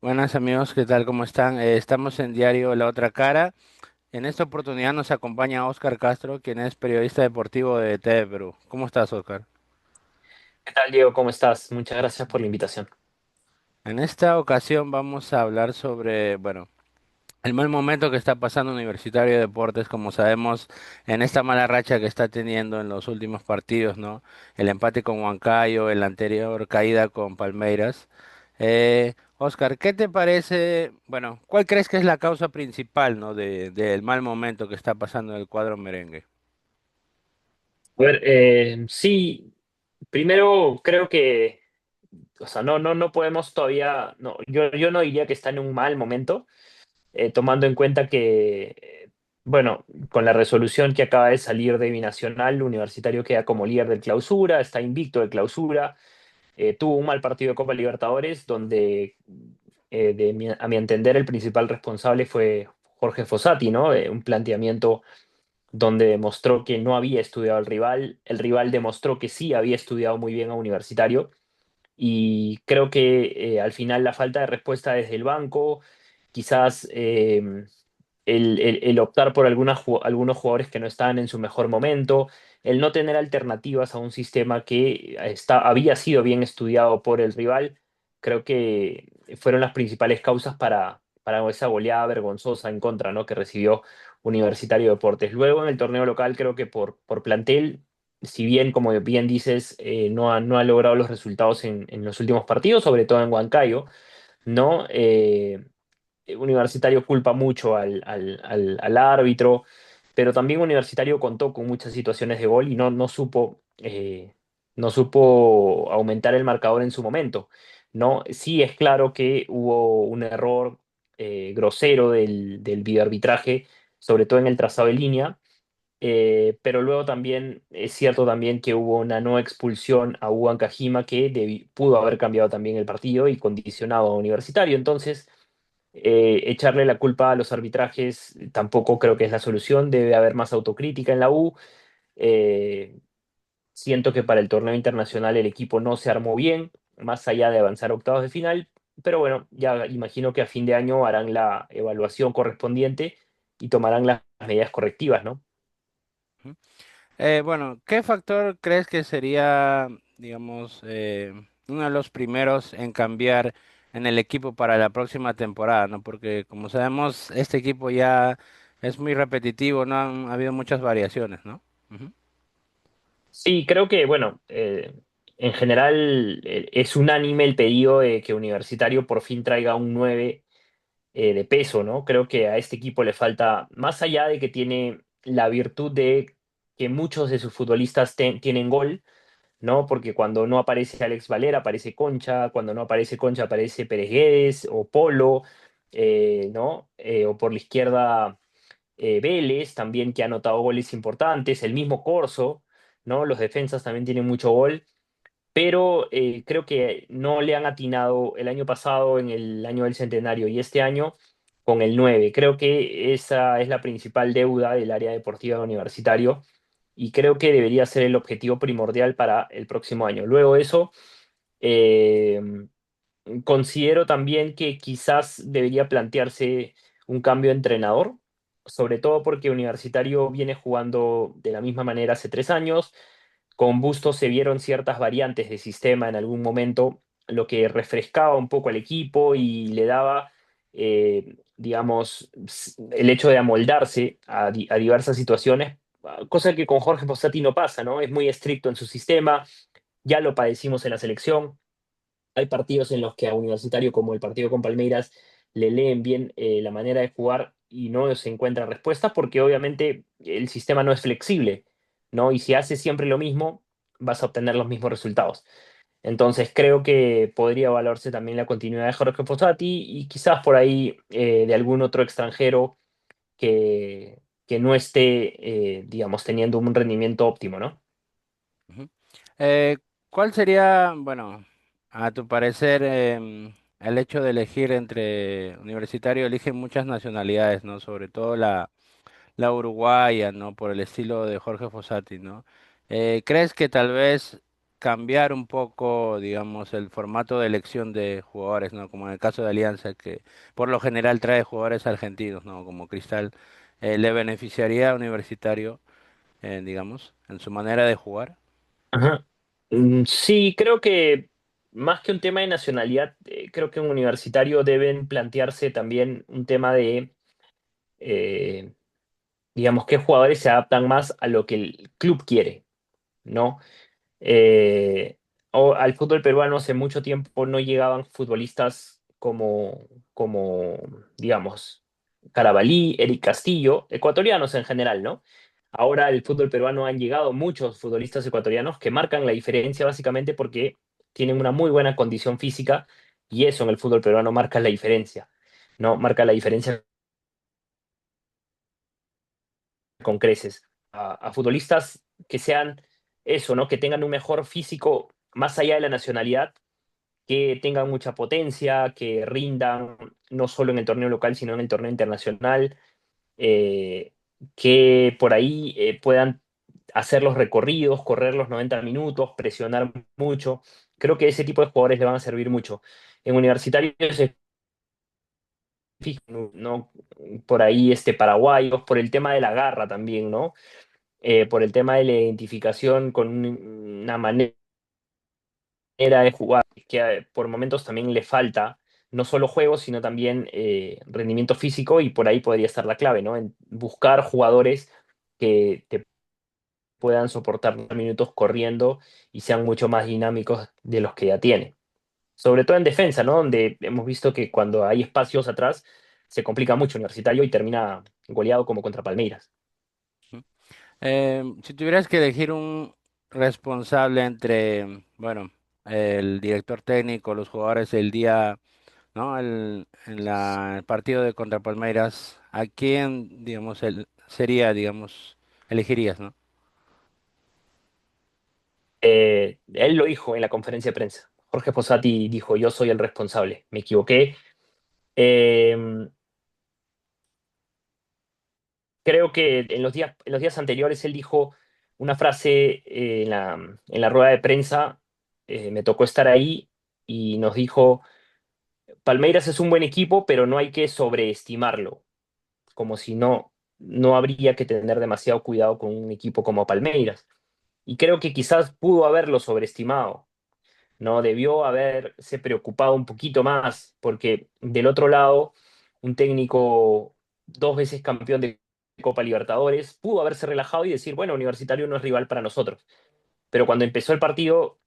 Buenas amigos, ¿qué tal? ¿Cómo están? Estamos en Diario La Otra Cara. En esta oportunidad nos acompaña Oscar Castro, quien es periodista deportivo de TV Perú. ¿Cómo estás, Oscar? ¿Qué tal, Diego? ¿Cómo estás? Muchas gracias por la invitación. En esta ocasión vamos a hablar sobre, bueno, el mal momento que está pasando Universitario de Deportes, como sabemos, en esta mala racha que está teniendo en los últimos partidos, ¿no? El empate con Huancayo, el anterior caída con Palmeiras. Oscar, ¿qué te parece? Bueno, ¿cuál crees que es la causa principal, ¿no? Del mal momento que está pasando en el cuadro merengue. A ver, sí, primero creo que, o sea, no podemos todavía, no, yo no diría que está en un mal momento, tomando en cuenta que, bueno, con la resolución que acaba de salir de Binacional, Universitario queda como líder del clausura, está invicto de clausura, tuvo un mal partido de Copa Libertadores, donde, a mi entender, el principal responsable fue Jorge Fossati, ¿no? Un planteamiento donde demostró que no había estudiado al rival, el rival demostró que sí había estudiado muy bien a Universitario y creo que al final la falta de respuesta desde el banco, quizás el optar por algunos jugadores que no estaban en su mejor momento, el no tener alternativas a un sistema que había sido bien estudiado por el rival, creo que fueron las principales causas para esa goleada vergonzosa en contra, ¿no? que recibió Universitario de Deportes. Luego en el torneo local creo que por plantel, si bien, como bien dices, no ha logrado los resultados en los últimos partidos, sobre todo en Huancayo, ¿no? Universitario culpa mucho al árbitro, pero también Universitario contó con muchas situaciones de gol y no supo aumentar el marcador en su momento, ¿no? Sí es claro que hubo un error grosero del videoarbitraje, sobre todo en el trazado de línea, pero luego también es cierto también que hubo una no expulsión a Hugo Kajima que pudo haber cambiado también el partido y condicionado a Universitario. Entonces, echarle la culpa a los arbitrajes tampoco creo que es la solución. Debe haber más autocrítica en la U. Eh, Siento que para el torneo internacional el equipo no se armó bien, más allá de avanzar a octavos de final. Pero bueno, ya imagino que a fin de año harán la evaluación correspondiente y tomarán las medidas correctivas, ¿no? Ujú. Bueno, ¿qué factor crees que sería, digamos, uno de los primeros en cambiar en el equipo para la próxima temporada, ¿no? Porque como sabemos, este equipo ya es muy repetitivo, no han habido muchas variaciones, ¿no? Ujú. Sí, creo que, bueno, en general es unánime el pedido de que Universitario por fin traiga un 9 de peso, ¿no? Creo que a este equipo le falta, más allá de que tiene la virtud de que muchos de sus futbolistas tienen gol, ¿no? Porque cuando no aparece Alex Valera, aparece Concha, cuando no aparece Concha, aparece Pérez Guedes o Polo, ¿no? O por la izquierda Vélez también que ha anotado goles importantes, el mismo Corso, ¿no? Los defensas también tienen mucho gol, pero creo que no le han atinado el año pasado en el año del centenario y este año con el 9. Creo que esa es la principal deuda del área deportiva universitario y creo que debería ser el objetivo primordial para el próximo año. Luego de eso, eh, considero también que quizás debería plantearse un cambio de entrenador, sobre todo porque Universitario viene jugando de la misma manera hace 3 años. Con Bustos se vieron ciertas variantes de sistema en algún momento, lo que refrescaba un poco al equipo y le daba, digamos, el hecho de amoldarse a diversas situaciones, cosa que con Jorge Fossati no pasa, ¿no? Es muy estricto en su sistema, ya lo padecimos en la selección. Hay partidos en los que a Universitario, como el partido con Palmeiras, le leen bien la manera de jugar y no se encuentra respuesta porque obviamente el sistema no es flexible, ¿no? Y si haces siempre lo mismo, vas a obtener los mismos resultados. Entonces creo que podría valorarse también la continuidad de Jorge Fossati y quizás por ahí de algún otro extranjero que no esté, digamos, teniendo un rendimiento óptimo, ¿no? Ujú. Eh, ¿Cuál sería, bueno, a tu parecer, el hecho de elegir entre universitario, eligen muchas nacionalidades, ¿no? Sobre todo la uruguaya, ¿no? Por el estilo de Jorge Fossati, ¿no? ¿Crees que tal vez cambiar un poco, digamos, el formato de elección de jugadores, ¿no? Como en el caso de Alianza, que por lo general trae jugadores argentinos, ¿no? Como Cristal, ¿le beneficiaría a Universitario, digamos, en su manera de jugar? Ajá. Sí, creo que más que un tema de nacionalidad, creo que en universitario deben plantearse también un tema de, eh, digamos, qué jugadores se adaptan más a lo que el club quiere, ¿no? Eh, Al fútbol peruano hace mucho tiempo no llegaban futbolistas como, digamos, Carabalí, Eric Castillo, ecuatorianos en general, ¿no? Ahora el fútbol peruano han llegado muchos futbolistas ecuatorianos que marcan la diferencia básicamente porque tienen una muy buena condición física y eso en el fútbol peruano marca la diferencia, ¿no? Marca la diferencia con creces. A futbolistas que sean eso, ¿no? Que tengan un mejor físico más allá de la nacionalidad, que tengan mucha potencia, que rindan no solo en el torneo local, sino en el torneo internacional, eh, que por ahí puedan hacer los recorridos, correr los 90 minutos, presionar mucho. Creo que ese tipo de jugadores le van a servir mucho. En universitarios se fijan, ¿no? Por ahí paraguayos, por el tema de la garra también, ¿no? Por el tema de la identificación con una manera de jugar que por momentos también le falta no solo juego, sino también rendimiento físico y por ahí podría estar la clave, ¿no? En buscar jugadores que te puedan soportar minutos corriendo y sean mucho más dinámicos de los que ya tiene. Sobre todo en defensa, ¿no? Donde hemos visto que cuando hay espacios atrás se complica mucho Universitario y termina goleado como contra Palmeiras. Si tuvieras que elegir un responsable entre, bueno, el director técnico, los jugadores el día, ¿no? El partido de contra Palmeiras, ¿a quién, digamos, sería, digamos, elegirías, ¿no? Él lo dijo en la conferencia de prensa. Jorge Fossati dijo, yo soy el responsable, me equivoqué. Eh, Creo que en los días anteriores él dijo una frase en la rueda de prensa, me tocó estar ahí y nos dijo, Palmeiras es un buen equipo, pero no hay que sobreestimarlo, como si no habría que tener demasiado cuidado con un equipo como Palmeiras. Y creo que quizás pudo haberlo sobreestimado, ¿no? Debió haberse preocupado un poquito más, porque del otro lado, un técnico dos veces campeón de Copa Libertadores pudo haberse relajado y decir, bueno, Universitario no es rival para nosotros. Pero cuando empezó el partido,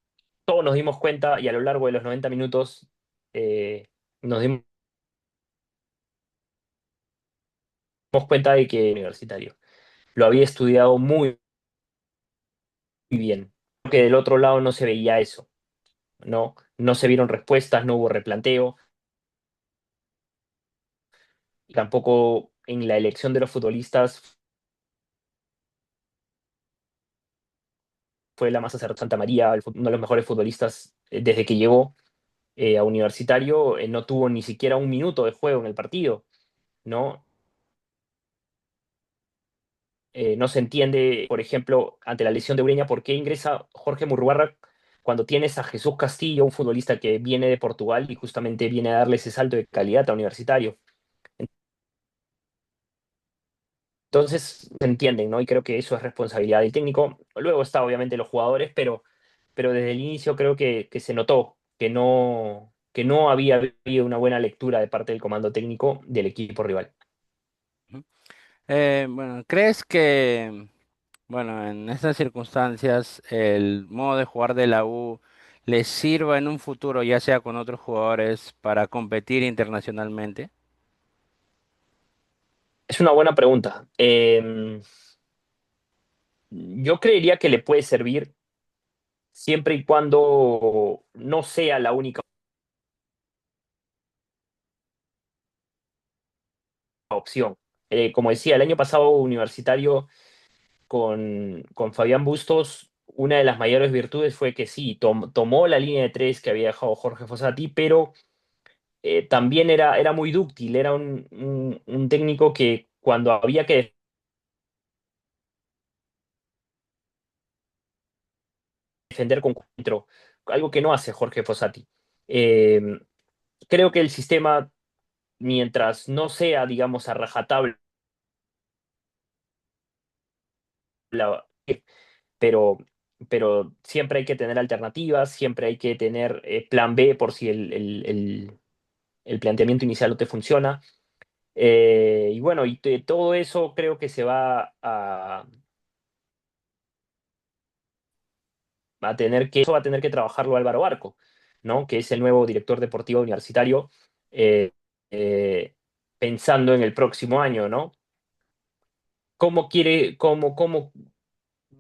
todos nos dimos cuenta y a lo largo de los 90 minutos eh, nos dimos cuenta de que Universitario lo había estudiado muy bien. Creo que del otro lado no se veía eso, ¿no? No se vieron respuestas, no hubo replanteo, y tampoco en la elección de los futbolistas fue la más acertada. Santa María, uno de los mejores futbolistas desde que llegó a Universitario, no tuvo ni siquiera un minuto de juego en el partido, ¿no? No se entiende, por ejemplo, ante la lesión de Ureña, por qué ingresa Jorge Murrugarra cuando tienes a Jesús Castillo, un futbolista que viene de Portugal y justamente viene a darle ese salto de calidad a Universitario. Entonces se entienden, ¿no? Y creo que eso es responsabilidad del técnico. Luego está obviamente los jugadores, pero desde el inicio creo que se notó que no había habido una buena lectura de parte del comando técnico del equipo rival. Ujú. Bueno, ¿crees que, bueno, en estas circunstancias el modo de jugar de la U les sirva en un futuro, ya sea con otros jugadores, para competir internacionalmente? Es una buena pregunta. Yo creería que le puede servir siempre y cuando no sea la única opción. Como decía, el año pasado Universitario con Fabián Bustos, una de las mayores virtudes fue que sí, tomó la línea de tres que había dejado Jorge Fossati, pero también era muy dúctil, era un técnico que cuando había que defender con cuatro, algo que no hace Jorge Fossati. Eh, Creo que el sistema, mientras no sea, digamos, a rajatabla, pero, pero siempre hay que tener alternativas, siempre hay que tener plan B por si el planteamiento inicial no te funciona. Y bueno, todo eso creo que se va a tener que, eso va a tener que trabajarlo Álvaro Barco, ¿no? Que es el nuevo director deportivo universitario, eh, eh, pensando en el próximo año, ¿no? ¿Cómo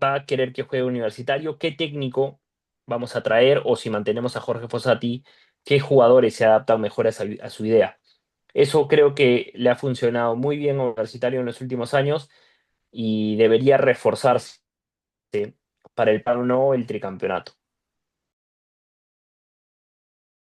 va a querer que juegue Universitario? ¿Qué técnico vamos a traer? O si mantenemos a Jorge Fossati, ¿qué jugadores se adaptan mejor a su idea? Eso creo que le ha funcionado muy bien a Universitario en los últimos años y debería reforzarse para el plano no el tricampeonato.